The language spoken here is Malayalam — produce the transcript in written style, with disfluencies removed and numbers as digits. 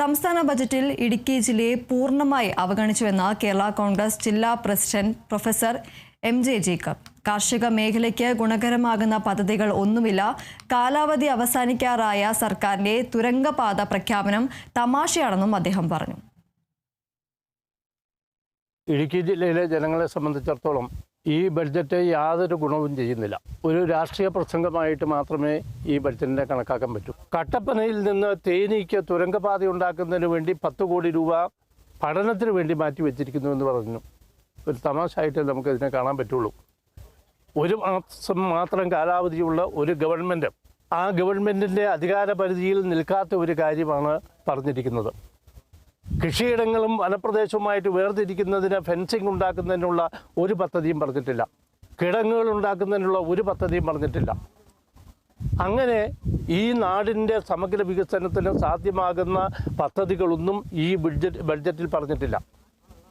സംസ്ഥാന ബജറ്റിൽ ഇടുക്കി ജില്ലയെ പൂർണ്ണമായി അവഗണിച്ചുവെന്ന് കേരള കോൺഗ്രസ് ജില്ലാ പ്രസിഡന്റ് പ്രൊഫസർ എം.ജെ. ജേക്കബ്. കാർഷിക മേഖലയ്ക്ക് ഗുണകരമാകുന്ന പദ്ധതികൾ ഒന്നുമില്ല. കാലാവധി അവസാനിക്കാറായ സർക്കാരിന്റെ തുരങ്കപാത പ്രഖ്യാപനം തമാശയാണെന്നും അദ്ദേഹം പറഞ്ഞു. ഇടുക്കി ജില്ലയിലെ ജനങ്ങളെ സംബന്ധിച്ചിടത്തോളം ഈ ബഡ്ജറ്റ് യാതൊരു ഗുണവും ചെയ്യുന്നില്ല. ഒരു രാഷ്ട്രീയ പ്രസംഗമായിട്ട് മാത്രമേ ഈ ബഡ്ജറ്റിനെ കണക്കാക്കാൻ പറ്റൂ. കട്ടപ്പനയിൽ നിന്ന് തേനിക്ക് തുരങ്കപാത ഉണ്ടാക്കുന്നതിന് വേണ്ടി 10 കോടി രൂപ പഠനത്തിന് വേണ്ടി മാറ്റി വെച്ചിരിക്കുന്നു എന്ന് പറഞ്ഞു. ഒരു തമാശയായിട്ട് നമുക്കതിനെ കാണാൻ പറ്റുള്ളൂ. 1 മാസം മാത്രം കാലാവധിയുള്ള ഒരു ഗവൺമെൻറ്, ആ ഗവൺമെൻറ്റിൻ്റെ അധികാര പരിധിയിൽ നിൽക്കാത്ത ഒരു കാര്യമാണ് പറഞ്ഞിരിക്കുന്നത്. കൃഷിയിടങ്ങളും വനപ്രദേശവുമായിട്ട് വേർതിരിക്കുന്നതിന് ഫെൻസിങ് ഉണ്ടാക്കുന്നതിനുള്ള ഒരു പദ്ധതിയും പറഞ്ഞിട്ടില്ല. കിടങ്ങുകൾ ഉണ്ടാക്കുന്നതിനുള്ള ഒരു പദ്ധതിയും പറഞ്ഞിട്ടില്ല. അങ്ങനെ ഈ നാടിൻ്റെ സമഗ്ര വികസനത്തിന് സാധ്യമാകുന്ന പദ്ധതികളൊന്നും ഈ ബഡ്ജറ്റിൽ പറഞ്ഞിട്ടില്ല.